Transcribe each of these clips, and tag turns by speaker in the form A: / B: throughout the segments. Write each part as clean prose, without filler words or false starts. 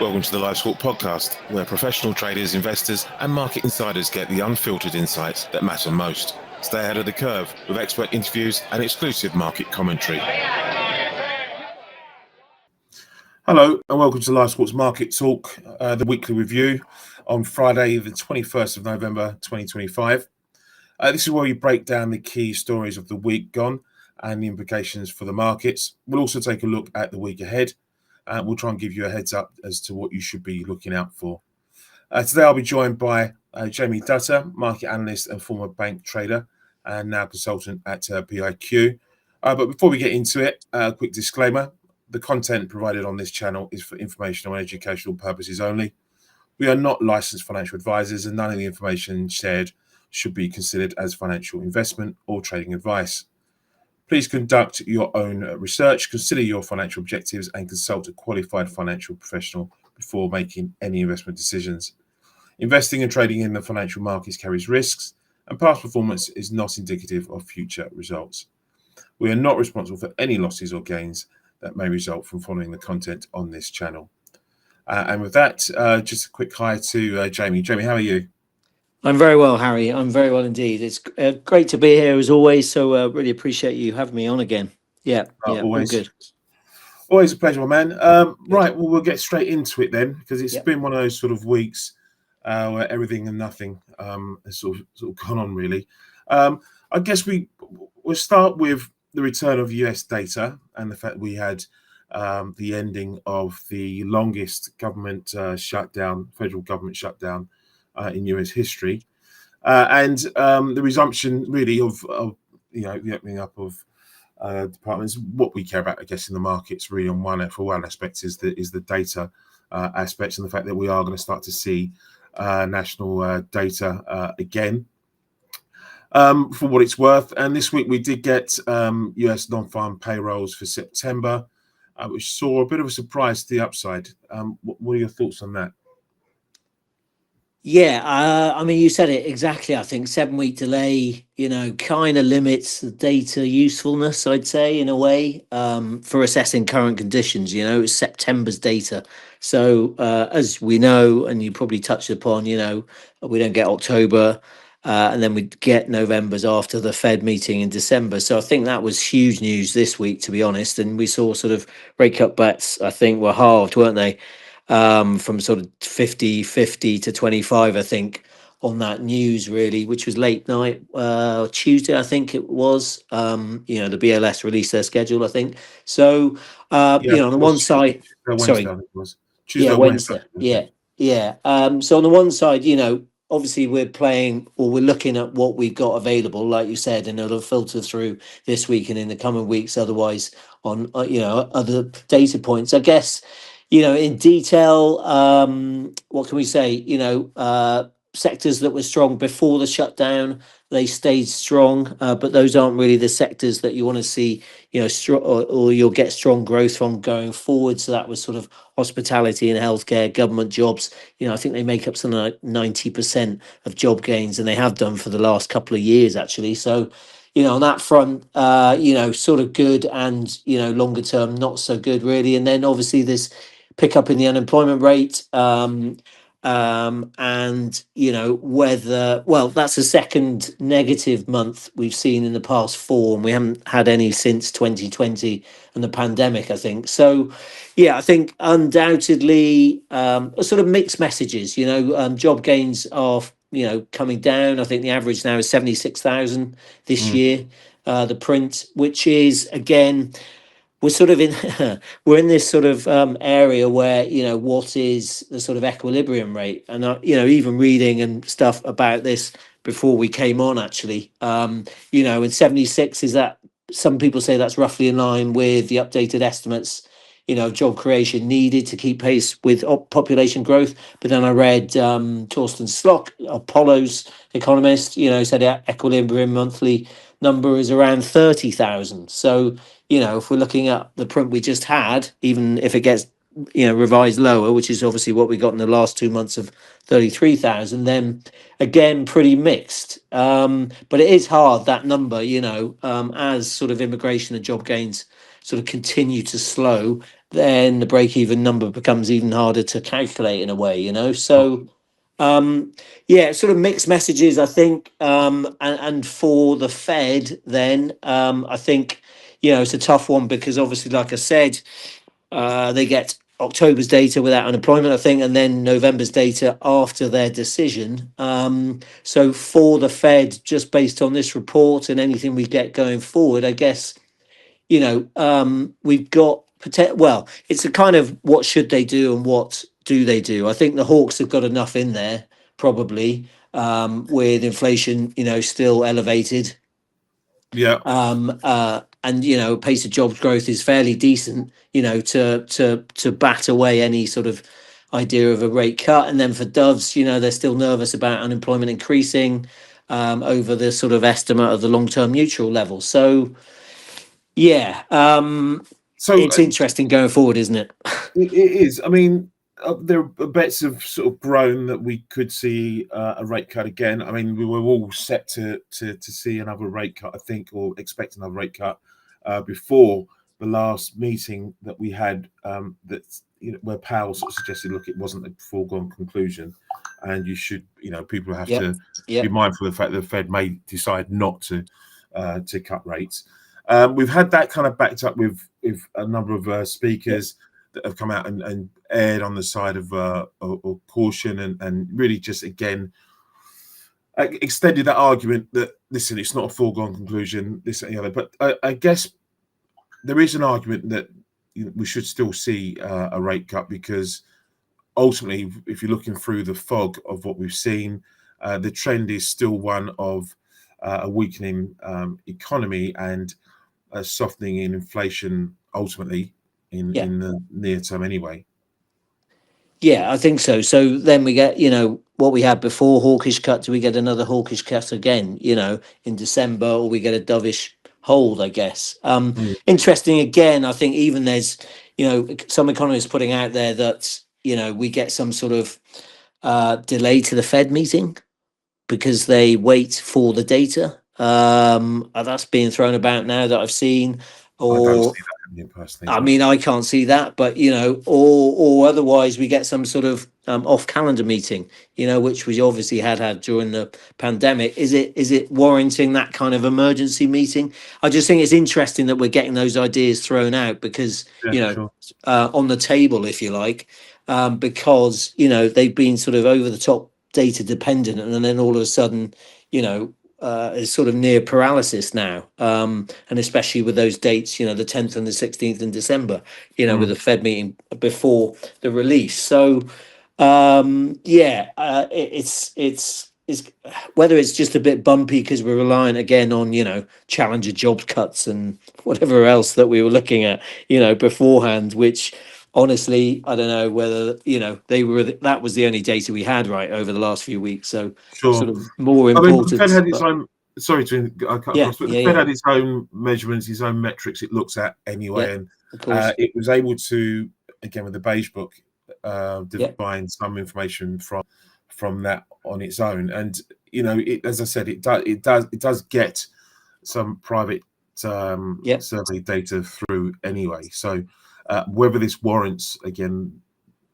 A: Welcome to the LiveSquawk podcast, where professional traders, investors, and market insiders get the unfiltered insights that matter most. Stay ahead of the curve with expert interviews and exclusive market commentary. Hello, and welcome to LiveSquawk's Market Talk, the weekly review on Friday, the 21st of November, 2025. This is where we break down the key stories of the week gone and the implications for the markets. We'll also take a look at the week ahead. We'll try and give you a heads up as to what you should be looking out for. Today I'll be joined by Jamie Dutta, market analyst and former bank trader, and now consultant at PIQ. But before we get into it, a quick disclaimer. The content provided on this channel is for informational and educational purposes only. We are not licensed financial advisors, and none of the information shared should be considered as financial investment or trading advice. Please conduct your own research, consider your financial objectives, and consult a qualified financial professional before making any investment decisions. Investing and trading in the financial markets carries risks, and past performance is not indicative of future results. We are not responsible for any losses or gains that may result from following the content on this channel. And with that, just a quick hi to Jamie. Jamie, how are you?
B: I'm very well, Harry. I'm very well indeed. It's great to be here as always. So really appreciate you having me on again. Yeah,
A: always
B: all good.
A: Always a pleasure, my man. Right, well, we'll get straight into it then, because it's been one of those sort of weeks where everything and nothing has sort of gone on, really. I guess we'll start with the return of US data and the fact we had the ending of the longest government shutdown, federal government shutdown in US history, and the resumption really of the opening up of departments. What we care about, I guess, in the markets really on one aspect is the data aspects, and the fact that we are going to start to see national data again for what it's worth. And this week we did get US non-farm payrolls for September, which saw a bit of a surprise to the upside. What are your thoughts on that?
B: Yeah, I mean, you said it exactly. I think 7-week delay, kind of limits the data usefulness, I'd say, in a way, for assessing current conditions. It's September's data. So as we know, and you probably touched upon, we don't get October, and then we get November's after the Fed meeting in December. So I think that was huge news this week, to be honest. And we saw sort of rate cut bets, I think, were halved, weren't they? From sort of 50 to 25, I think, on that news, really, which was late night, Tuesday, I think it was. The BLS released their schedule, I think. So, on the one side,
A: Wednesday.
B: Yeah. So on the one side, obviously we're looking at what we've got available, like you said, and it'll filter through this week and in the coming weeks. Otherwise, on other data points, I guess. In detail, what can we say? Sectors that were strong before the shutdown, they stayed strong, but those aren't really the sectors that you want to see, or you'll get strong growth from going forward. So that was sort of hospitality and healthcare, government jobs. I think they make up something like 90% of job gains, and they have done for the last couple of years, actually. So, on that front, sort of good, and, longer term, not so good, really. And then obviously this pick up in the unemployment rate, and that's the second negative month we've seen in the past 4, and we haven't had any since 2020 and the pandemic, I think. So I think undoubtedly sort of mixed messages. Job gains are coming down. I think the average now is 76,000 this year, the print, which is, again, we're sort of we're in this sort of area where what is the sort of equilibrium rate, and even reading and stuff about this before we came on, actually, and 76 is that some people say that's roughly in line with the updated estimates job creation needed to keep pace with population growth. But then I read Torsten Slock, Apollo's economist, said equilibrium monthly number is around 30,000. So if we're looking at the print we just had, even if it gets revised lower, which is obviously what we got in the last 2 months of 33,000, then again pretty mixed. But it is hard, that number, as sort of immigration and job gains sort of continue to slow, then the break-even number becomes even harder to calculate in a way, you know. So yeah, sort of mixed messages, I think. And for the Fed, then I think, you know, it's a tough one because obviously, like I said, they get October's data without unemployment, I think, and then November's data after their decision. So for the Fed, just based on this report and anything we get going forward, I guess, you know, we've got well, it's a kind of what should they do and what do they do. I think the Hawks have got enough in there, probably, with inflation, you know, still elevated.
A: Yeah.
B: And you know, pace of jobs growth is fairly decent, you know, to bat away any sort of idea of a rate cut. And then for Doves, you know, they're still nervous about unemployment increasing over the sort of estimate of the long-term neutral level. So yeah,
A: So
B: it's interesting going forward, isn't it?
A: it is. I mean, there are bets have sort of grown that we could see a rate cut again. I mean, we were all set to see another rate cut, I think, or expect another rate cut before the last meeting that we had. That, you know, where Powell sort of suggested, look, it wasn't a foregone conclusion, and you should, you know, people have to be mindful of the fact that the Fed may decide not to cut rates. We've had that kind of backed up with a number of speakers that have come out and erred on the side of caution and really just, again, extended that argument that, listen, it's not a foregone conclusion, this and the other. But I guess there is an argument that, you know, we should still see a rate cut, because ultimately, if you're looking through the fog of what we've seen, the trend is still one of a weakening economy and a softening in inflation, ultimately in the near term anyway.
B: Yeah, I think so. So then we get, you know, what we had before, hawkish cut. Do we get another hawkish cut again, you know, in December, or we get a dovish hold, I guess. Interesting again, I think even there's, you know, some economists putting out there that, you know, we get some sort of delay to the Fed meeting because they wait for the data. That's being thrown about now that I've seen.
A: I don't
B: Or
A: see that happening personally.
B: I mean, I can't see that, but you know, or otherwise we get some sort of off-calendar meeting, you know, which we obviously had during the pandemic. Is it warranting that kind of emergency meeting? I just think it's interesting that we're getting those ideas thrown out because, you know,
A: sure.
B: on the table, if you like, because you know they've been sort of over the top data dependent, and then all of a sudden, you know, is sort of near paralysis now, and especially with those dates, you know, the 10th and the 16th in December, you know, with the Fed meeting before the release. So, it's whether it's just a bit bumpy because we're relying again on, you know, challenger jobs cuts and whatever else that we were looking at, you know, beforehand, which honestly, I don't know whether, you know, that was the only data we had right over the last few weeks. So
A: Sure.
B: sort of more
A: I mean, the Fed
B: important.
A: had its own. Sorry to cut across, but the Fed had its own measurements, its own metrics it looks at anyway, and
B: of course.
A: it was able to, again with the beige book, define some information from that on its own. And you know, as I said, it does get some private survey data through anyway. So whether this warrants, again,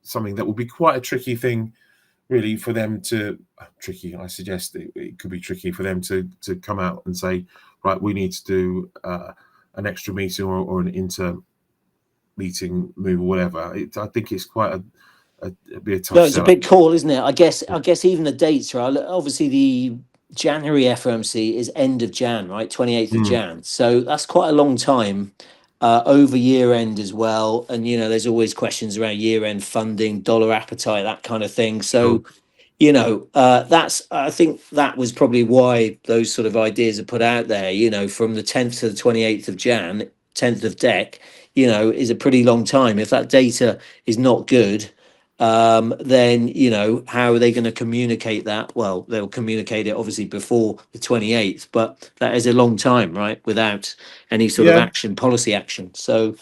A: something that will be quite a tricky thing, really, for them to I suggest it could be tricky for them to come out and say, right, we need to do an extra meeting or an inter meeting move or whatever. I think it's quite be a tough.
B: No, it's a big call, isn't it? I guess even the dates, right? Obviously, the January FOMC is end of Jan, right? 28th of Jan. So that's quite a long time over year end as well. And, you know, there's always questions around year end funding, dollar appetite, that kind of thing. So, you know, I think that was probably why those sort of ideas are put out there, you know, from the 10th to the 28th of Jan, 10th of DEC, you know, is a pretty long time. If that data is not good, then, you know, how are they going to communicate that? Well, they'll communicate it obviously before the 28th, but that is a long time, right? Without any sort of action, policy action. So,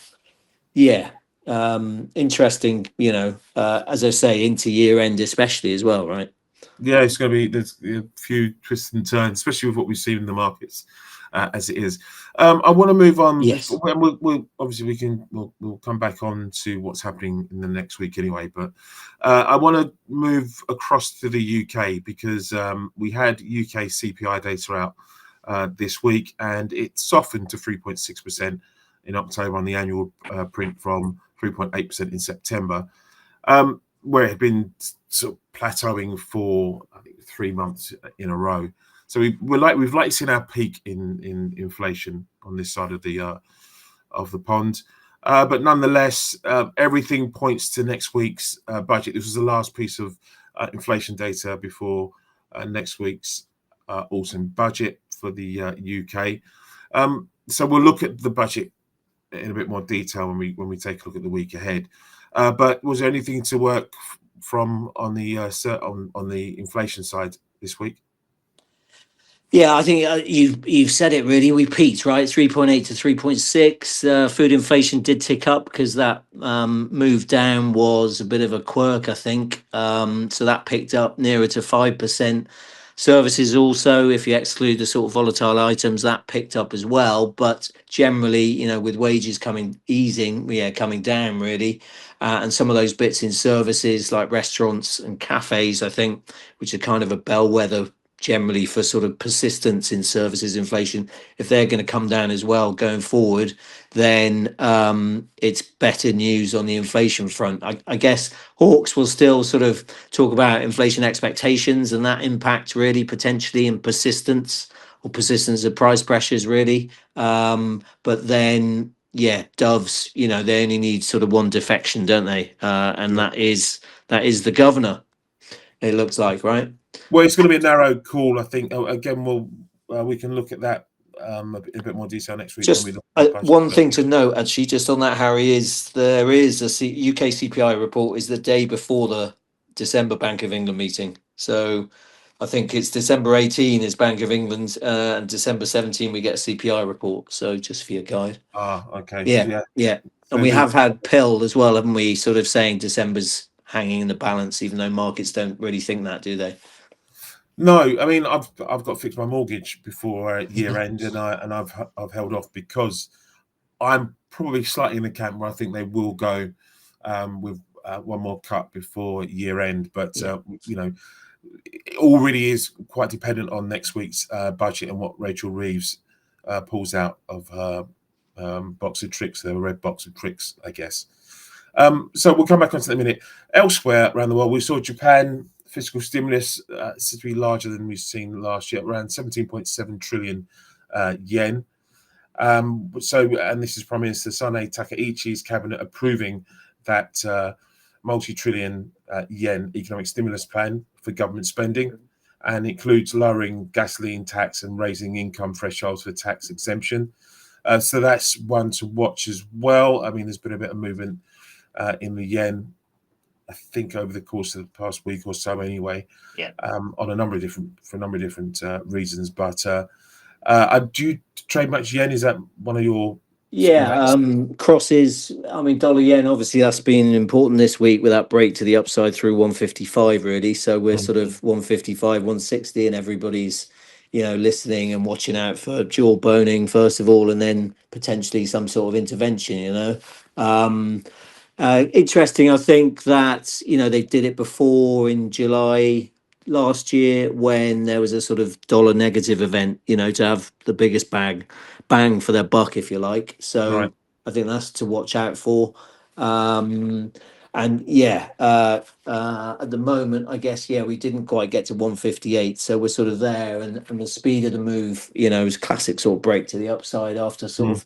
B: yeah, interesting, you know, as I say, into year end, especially as well, right?
A: Yeah, it's going to be, there's a few twists and turns, especially with what we've seen in the markets as it is. I want to move on.
B: Yes.
A: We'll obviously we'll come back on to what's happening in the next week anyway. But I want to move across to the UK because we had UK CPI data out this week, and it softened to 3.6% in October on the annual print from 3.8% in September, where it had been sort of plateauing for I think 3 months in a row. So we've seen our peak in inflation on this side of the pond, but nonetheless, everything points to next week's budget. This was the last piece of inflation data before next week's autumn budget for the UK. So we'll look at the budget in a bit more detail when we take a look at the week ahead. But was there anything to work from on the inflation side this week?
B: Yeah, I think you've said it really. We peaked, right? 3.8 to 3.6. Food inflation did tick up because that move down was a bit of a quirk, I think. So that picked up nearer to 5%. Services also, if you exclude the sort of volatile items, that picked up as well. But generally, with wages coming down really, and some of those bits in services like restaurants and cafes, I think, which are kind of a bellwether generally for sort of persistence in services inflation, if they're going to come down as well going forward, then it's better news on the inflation front. I guess Hawks will still sort of talk about inflation expectations and that impact really potentially in persistence of price pressures really. But then Doves, they only need sort of one defection, don't they? And that is the governor, it looks like, right?
A: Well, it's going to be a narrow call, I think. Again, we can look at that in a bit more detail next week.
B: Just
A: when we look at the budget.
B: one thing to note, actually, just on that, Harry, is there is a UK CPI report is the day before the December Bank of England meeting. So I think it's December 18 is Bank of England, and December 17 we get a CPI report. So just for your guide.
A: Okay.
B: Yeah. And we have had Pill as well, haven't we? Sort of saying December's hanging in the balance, even though markets don't really think that, do they?
A: No, I mean I've got to fix my mortgage before year end, and I've held off because I'm probably slightly in the camp where I think they will go with one more cut before year end. But it all really is quite dependent on next week's budget and what Rachel Reeves pulls out of her box of tricks, the red box of tricks, I guess. So we'll come back on to that in a minute. Elsewhere around the world, we saw Japan fiscal stimulus seems to be larger than we've seen last year, around 17.7 trillion yen. And this is Prime Minister Sane Takaichi's cabinet approving that multi-trillion yen economic stimulus plan for government spending, and includes lowering gasoline tax and raising income thresholds for tax exemption. So that's one to watch as well. I mean, there's been a bit of movement in the yen, I think, over the course of the past week or so anyway, on a number of different reasons. But do you trade much yen? Is that one of your
B: crosses? I mean, dollar yen, obviously that's been important this week with that break to the upside through 155 really. So we're sort of 155, 160, and everybody's listening and watching out for jaw boning first of all, and then potentially some sort of intervention. Interesting, I think that they did it before in July last year when there was a sort of dollar negative event, to have the biggest bang for their buck, if you like. So
A: Right.
B: I think that's to watch out for. And at the moment, I guess we didn't quite get to 158, so we're sort of there, and the speed of the move, is classic sort of break to the upside after sort of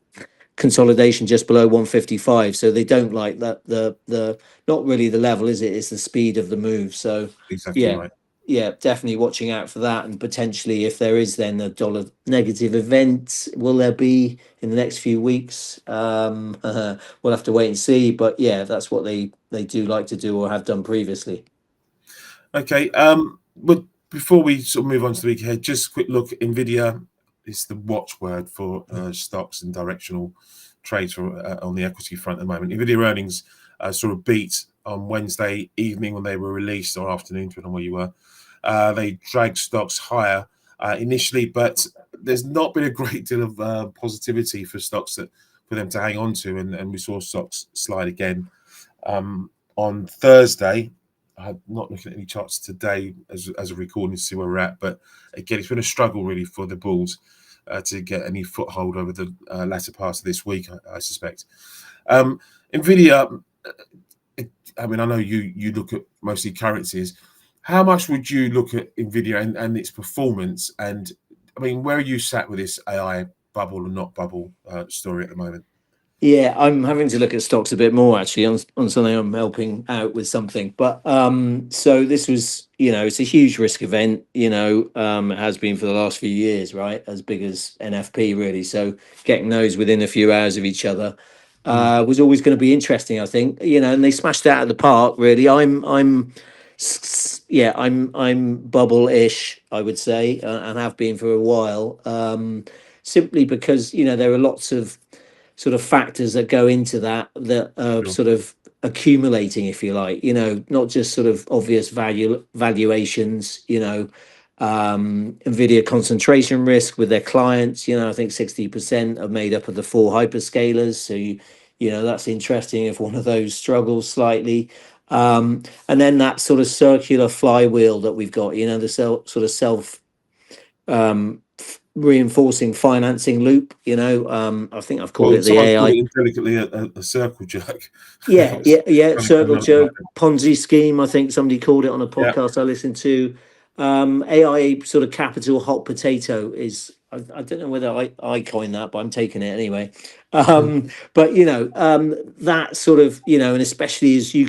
B: consolidation just below 155. So they don't like that, the not really the level, is it? It's the speed of the move. So
A: exactly right.
B: Definitely watching out for that, and potentially if there is then a dollar negative event, will there be in the next few weeks? We'll have to wait and see, but that's what they do like to do or have done previously.
A: Okay, but before we sort of move on to the week ahead, just a quick look. Nvidia is the watchword for stocks and directional trades on the equity front at the moment. Nvidia earnings sort of beat on Wednesday evening when they were released, or afternoon, depending on where you were. They dragged stocks higher initially, but there's not been a great deal of positivity for stocks for them to hang on to, and we saw stocks slide again on Thursday. I'm not looking at any charts today as a recording to see where we're at, but again, it's been a struggle really for the bulls to get any foothold over the latter part of this week, I suspect. Nvidia, I mean, I know you look at mostly currencies. How much would you look at Nvidia and its performance? And I mean, where are you sat with this AI bubble or not bubble story at the moment?
B: Yeah, I'm having to look at stocks a bit more actually on something. I'm helping out with something. But so this was, it's a huge risk event, it has been for the last few years, right? As big as NFP really. So getting those within a few hours of each other was always going to be interesting, I think. And they smashed it out of the park, really. I'm bubble-ish, I would say, and have been for a while. Simply because, there are lots of sort of factors that go into that are
A: Sure.
B: sort of accumulating, if you like, not just sort of obvious valuations, Nvidia concentration risk with their clients, I think 60% are made up of the four hyperscalers. So that's interesting if one of those struggles slightly. And then that sort of circular flywheel that we've got, the sort of self reinforcing financing loop. I think I've called
A: Well,
B: it the
A: someone called
B: AI.
A: it intelligently a circle jerk.
B: Yeah,
A: It's
B: yeah.
A: kind of
B: Circle
A: going on
B: jerk Ponzi scheme. I think somebody called it on a
A: yeah.
B: podcast I listened to. AI sort of capital hot potato is. I don't know whether I coined that, but I'm taking it anyway. But that sort of and especially as you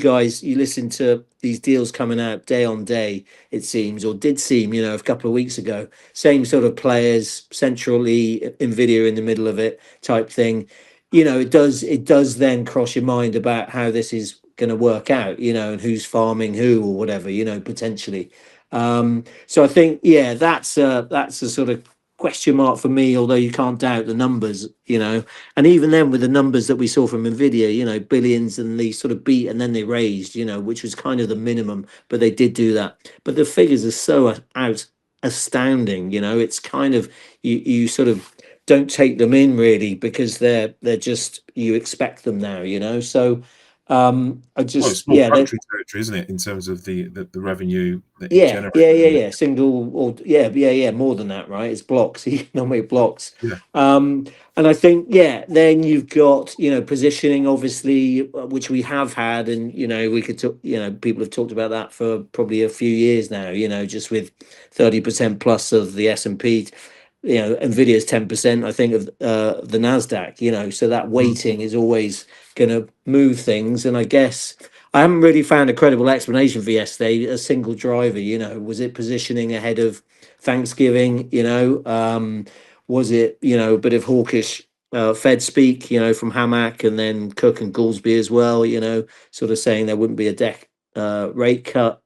B: listen to these deals coming out day on day, it seems, or did seem, a couple of weeks ago, same sort of players, centrally Nvidia in the middle of it type thing. It does then cross your mind about how this is going to work out, and who's farming who or whatever, potentially. So I think, yeah, that's a sort of question mark for me, although you can't doubt the numbers, and even then with the numbers that we saw from Nvidia, billions, and they sort of beat and then they raised, which was kind of the minimum, but they did do that. But the figures are so astounding, it's kind of, you sort of don't take them in really, because they're just, you expect them now, so I
A: Well, it's
B: just,
A: small
B: yeah,
A: country territory, isn't it, in terms of the revenue that it
B: yeah,
A: generates?
B: yeah, yeah, yeah. Single, or yeah, more than that, right? It's blocks, economic blocks.
A: Yeah.
B: And I think, yeah, then you've got, positioning, obviously, which we have had, and we could talk, people have talked about that for probably a few years now. Just with 30% plus of the S&P, Nvidia's 10%, I think, of the Nasdaq. So that weighting is always going to move things, and I guess. I haven't really found a credible explanation for yesterday. A single driver, was it positioning ahead of Thanksgiving? Was it, a bit of hawkish Fed speak, from Hamack and then Cook and Goolsby as well, sort of saying there wouldn't be a rate cut.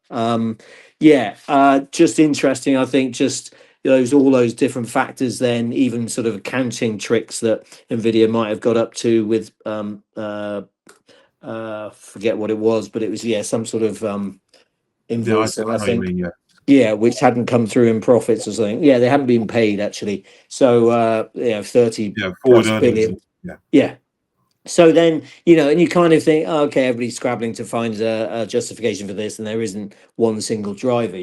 B: Just interesting. I think just all those different factors, then even sort of accounting tricks that Nvidia might have got up to with forget what it was, but it was, some sort of
A: Yeah, I
B: invoicing, I
A: know what you
B: think.
A: mean. Yeah.
B: Yeah, which hadn't come through in profits or something. Yeah, they hadn't been paid actually. So 30
A: Yeah. Forward
B: plus
A: earnings.
B: billion.
A: Yeah.
B: Yeah. So then, and you kind of think, oh, okay, everybody's scrabbling to find a justification for this, and there isn't one single driver,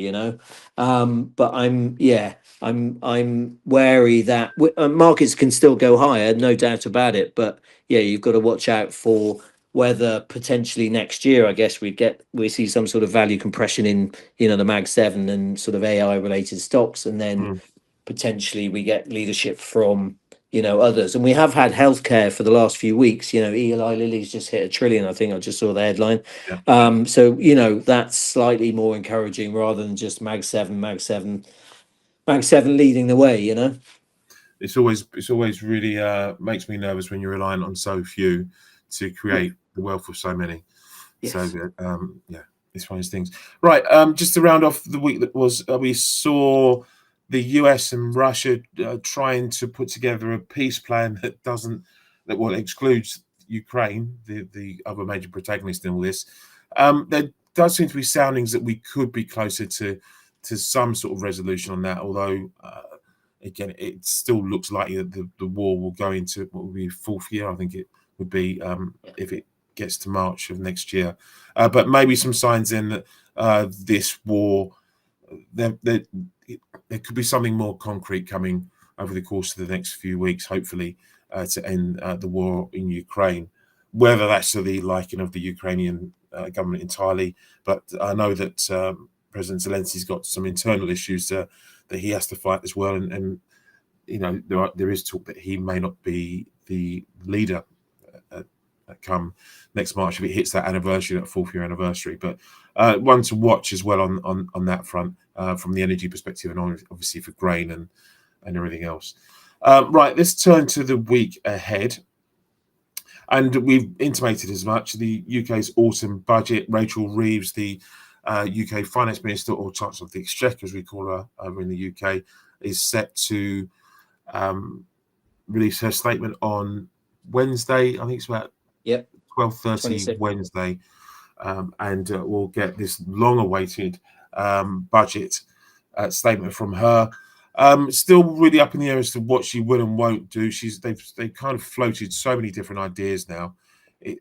B: But I'm wary that markets can still go higher, no doubt about it. But yeah, you've got to watch out for whether potentially next year, I guess we see some sort of value compression in, the Mag 7 and sort of AI related stocks, and then potentially we get leadership from others. And we have had healthcare for the last few weeks. Eli Lilly's just hit 1 trillion, I think. I just saw the headline.
A: Yeah.
B: So that's slightly more encouraging rather than just Mag 7 leading the way.
A: It's always really makes me nervous when you're reliant on so few to create the wealth of so many.
B: Yes.
A: So yeah, it's one of those things. Right. Just to round off the week that was, we saw the US and Russia trying to put together a peace plan that excludes Ukraine, the other major protagonist in all this. There does seem to be soundings that we could be closer to some sort of resolution on that, although again, it still looks like the war will go into what will be fourth year. I think it would be if it gets to March of next year. But maybe some signs in that this war, there could be something more concrete coming over the course of the next few weeks, hopefully, to end the war in Ukraine. Whether that's to the liking of the Ukrainian government entirely, but I know that President Zelensky's got some internal issues that he has to fight as well, and there is talk that he may not be the leader come next March if it hits that anniversary, that fourth year anniversary. But one to watch as well on that front from the energy perspective, and obviously for grain and everything else. Right, let's turn to the week ahead. And we've intimated as much. The UK's autumn budget, Rachel Reeves, the UK Finance Minister, or Chancellor of the Exchequer, as we call her over in the UK, is set to release her statement on Wednesday. I think it's about 12:30 Wednesday. And we'll get this long-awaited budget statement from her. Still really up in the air as to what she will and won't do. They've kind of floated so many different ideas now.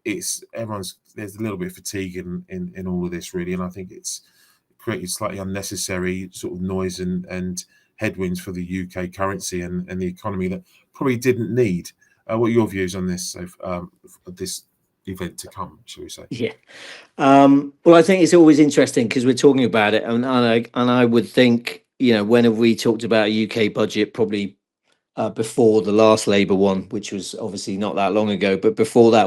A: There's a little bit of fatigue in all of this really, and I think it's created slightly unnecessary sort of noise and headwinds for the UK currency and the economy that probably didn't need. What are your views on this this event to come, shall we say?
B: Yeah. Well, I think it's always interesting because we're talking about it, and I would think, when have we talked about a UK budget? Probably before the last Labour one, which was obviously not that long ago. But before that,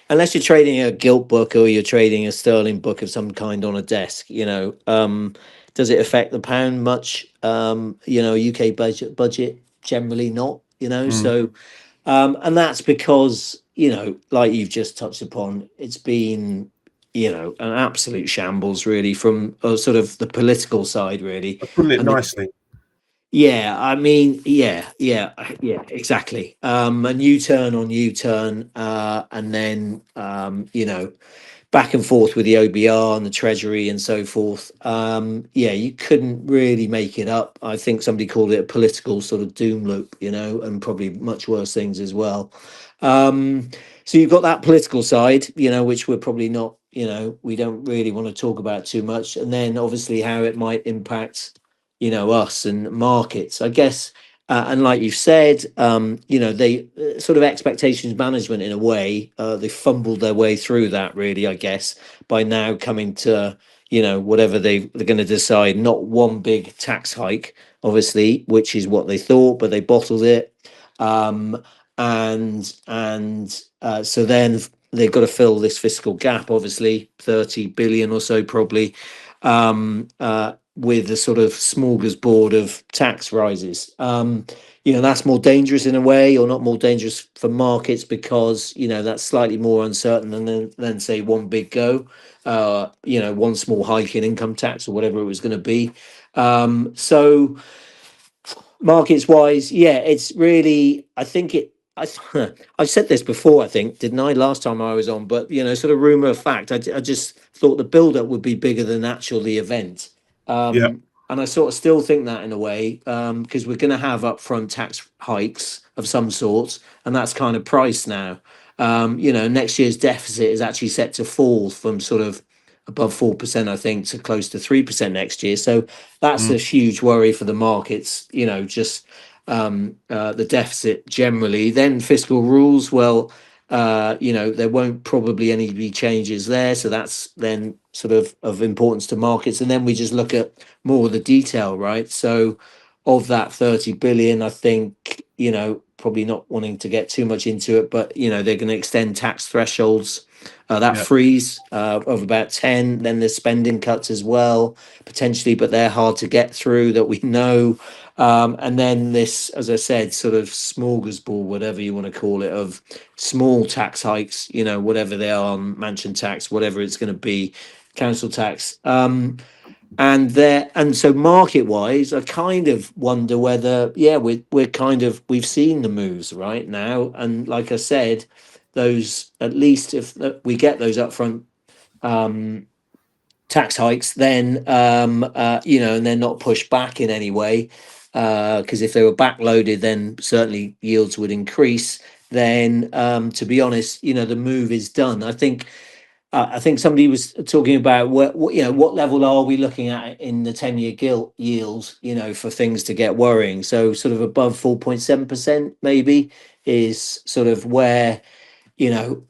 B: unless you're trading a gilt book or you're trading a sterling book of some kind on a desk, does it affect the pound much? UK budget generally not, so. And that's because, like you've just touched upon, it's been, an absolute shambles, really, from sort of the political side, really.
A: Putting it nicely.
B: Yeah, I mean, yeah, exactly. A U-turn on U-turn, and then, back and forth with the OBR and the Treasury and so forth. You couldn't really make it up. I think somebody called it a political sort of doom loop, and probably much worse things as well. So you've got that political side, which we're probably not, we don't really want to talk about too much. And then obviously how it might impact, us and markets, I guess. And like you've said, they sort of expectations management in a way, they fumbled their way through that really, I guess, by now coming to, whatever they're going to decide, not one big tax hike, obviously, which is what they thought, but they bottled it. So then they've got to fill this fiscal gap, obviously, 30 billion or so probably. With a sort of smorgasbord of tax rises. That's more dangerous in a way, or not more dangerous for markets because, that's slightly more uncertain than say one big go, one small hike in income tax or whatever it was going to be. So markets wise, it's really, I think I said this before, I think, didn't I, last time I was on, but, sort of rumor of fact, I just thought the build-up would be bigger than actual the event. And I sort of still think that in a way, because we're going to have upfront tax hikes of some sorts, and that's kind of priced now. Next year's deficit is actually set to fall from sort of above 4%, I think, to close to 3% next year. So that's a huge worry for the markets, just the deficit generally. Then fiscal rules, well, there won't probably any be changes there. So that's then sort of importance to markets. And then we just look at more of the detail, right? So of that 30 billion, I think, probably not wanting to get too much into it, but, they're going to extend tax thresholds. Freeze of about 10. Then there's spending cuts as well, potentially, but they're hard to get through that we know. And then this, as I said, sort of smorgasbord, whatever you want to call it, of small tax hikes, whatever they are, on mansion tax, whatever it's going to be, council tax. And so market wise, I kind of wonder whether, we've seen the moves right now. And like I said, those, at least if we get those upfront tax hikes, then and they're not pushed back in any way, because if they were backloaded, then certainly yields would increase. Then, to be honest, the move is done. I think somebody was talking about what level are we looking at in the 10-year gilt yields, for things to get worrying. So sort of above 4.7% maybe is sort of where
A: It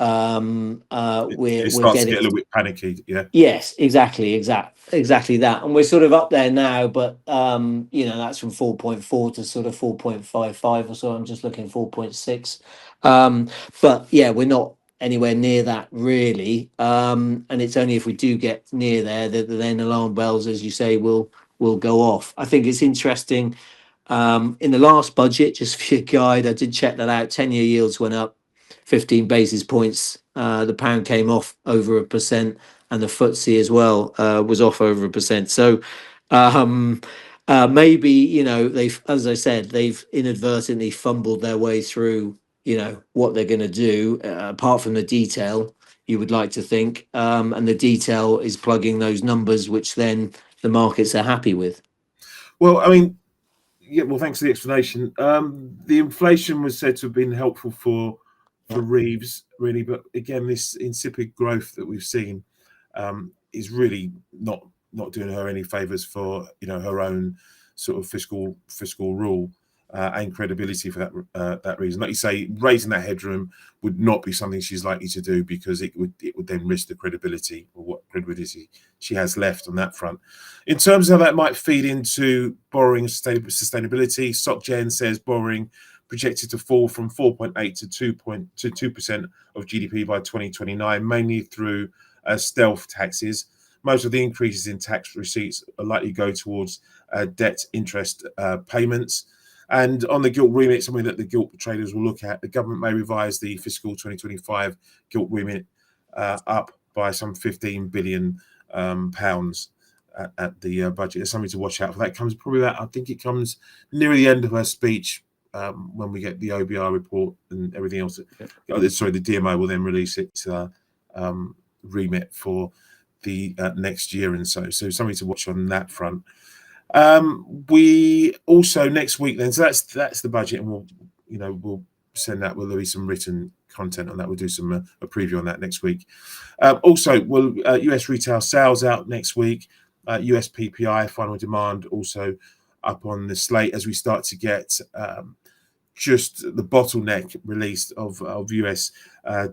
B: we're
A: starts to
B: getting.
A: get a little bit panicky. Yeah.
B: Yes, exactly that. And we're sort of up there now, but that's from 4.4 to sort of 4.55 or so. I'm just looking 4.6. But yeah, we're not anywhere near that really. And it's only if we do get near there that then alarm bells, as you say, will go off. I think it's interesting. In the last budget, just for your guide, I did check that out. 10-year yields went up 15 basis points. The pound came off over 1%, and the FTSE as well was off over 1%. So maybe they've, as I said, they've inadvertently fumbled their way through what they're going to do. Apart from the detail, you would like to think, and the detail is plugging those numbers, which then the markets are happy with.
A: Well, I mean, yeah. Well, thanks for the explanation. The inflation was said to have been helpful for Reeves, really, but again, this insipid growth that we've seen is really not doing her any favors for her own sort of fiscal rule and credibility for that reason. Like you say, raising that headroom would not be something she's likely to do, because it would then risk the credibility, or what credibility she has left on that front. In terms of how that might feed into borrowing sustainability, SocGen says borrowing projected to fall from 4.8 to 2% of GDP by 2029, mainly through stealth taxes. Most of the increases in tax receipts are likely to go towards debt interest payments. And on the gilt remit, something that the gilt traders will look at, the government may revise the fiscal 2025 gilt remit up by some 15 billion pounds at the budget. There's something to watch out for. That comes probably I think it comes near the end of her speech, when we get the OBR report and everything else. Sorry, the DMO will then release its remit for the next year and so something to watch on that front. We also next week then, so that's the budget, and we'll send that. Will there be some written content on that? We'll do some a preview on that next week. Also, US retail sales out next week. US PPI, final demand, also up on the slate as we start to get just the bottleneck released of US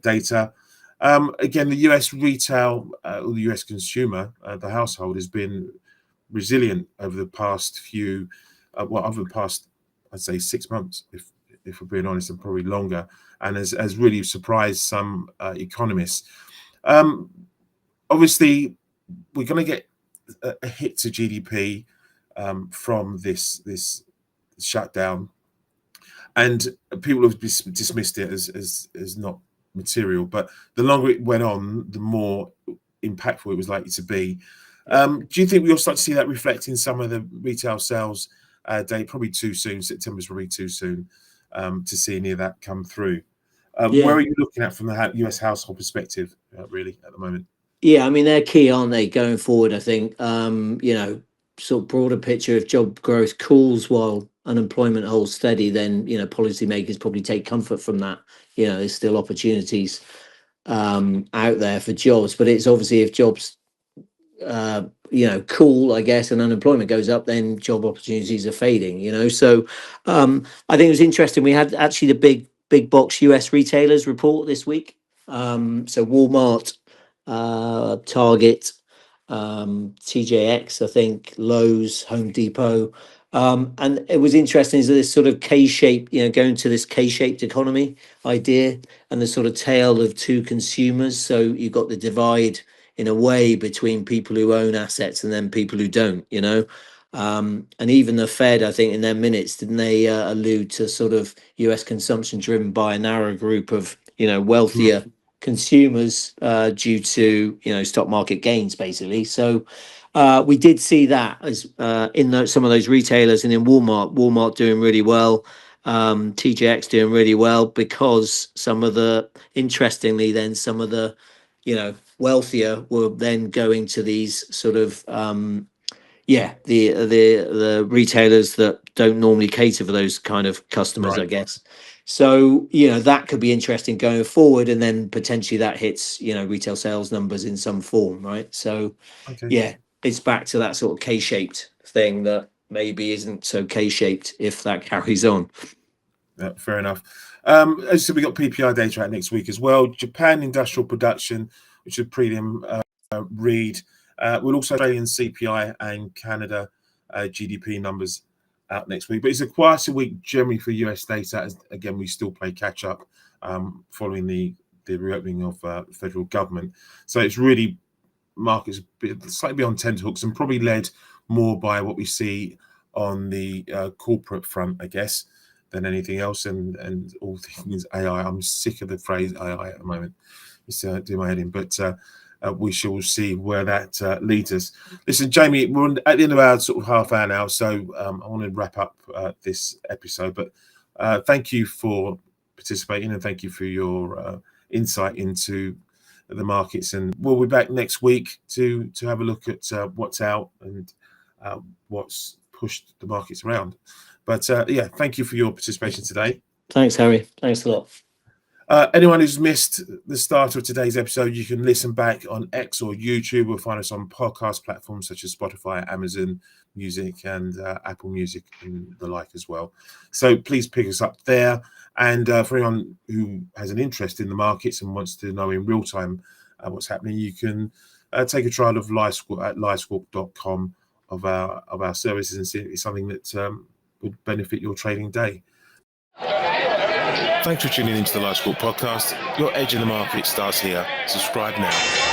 A: data. Again, the US retail, or the US consumer, the household, has been resilient over the past I'd say 6 months, if we're being honest, and probably longer, and has really surprised some economists. Obviously, we're going to get a hit to GDP from this shutdown, and people have dismissed it as not material. But the longer it went on, the more impactful it was likely to be. Do you think we'll start to see that reflect in some of the retail sales data? Probably too soon. September's probably too soon to see any of that come through. Where are you looking at from the US household perspective, really, at the moment?
B: Yeah, I mean, they're key, aren't they, going forward? I think, sort of broader picture, if job growth cools while unemployment holds steady, then, policymakers probably take comfort from that. There's still opportunities out there for jobs, but it's obviously if jobs, cool, I guess, and unemployment goes up, then job opportunities are fading, So I think it was interesting. We had actually the big box US retailers report this week. So Walmart, Target, TJX, I think, Lowe's, Home Depot. And it was interesting is this sort of K-shaped, going to this K-shaped economy idea, and the sort of tale of two consumers. So you've got the divide in a way between people who own assets and then people who don't, and even the Fed, I think, in their minutes, didn't they allude to sort of US consumption driven by a narrow group of, wealthier consumers due to stock market gains, basically. So we did see that as in some of those retailers, and in Walmart doing really well, TJX doing really well, because interestingly then some of the wealthier were then going to these sort of the retailers that don't normally cater for those kind of customers, I
A: Right.
B: guess. So that could be interesting going forward, and then potentially that hits retail sales numbers in some form, right? So
A: Okay.
B: it's back to that sort of K-shaped thing that maybe isn't so K-shaped if that carries on.
A: Yeah, fair enough. As I said, we got PPI data out next week as well. Japan industrial production, which is a prelim read. We'll also Australian CPI and Canada GDP numbers out next week. But it's a quieter week generally for US data. As, again, we still play catch up following the reopening of the federal government. So it's really markets slightly beyond tenterhooks and probably led more by what we see on the corporate front, I guess, than anything else, and all things AI. I'm sick of the phrase AI at the moment. It's doing my head in, but we shall see where that leads us. Listen, Jamie, we're at the end of our sort of half hour now, so I want to wrap up this episode. But thank you for participating, and thank you for your insight into the markets. And we'll be back next week to have a look at what's out and what's pushed the markets around. But thank you for your participation today.
B: Thanks, Harry. Thanks a lot.
A: Anyone who's missed the start of today's episode, you can listen back on X or YouTube, or find us on podcast platforms such as Spotify, Amazon Music, and Apple Music, and the like as well. So please pick us up there. And for anyone who has an interest in the markets and wants to know in real time what's happening, you can take a trial of LiveSquawk at LiveSquawk.com of our services, and see if it's something that would benefit your trading day. Thanks for tuning into the LiveSquawk podcast. Your edge in the market starts here. Subscribe now.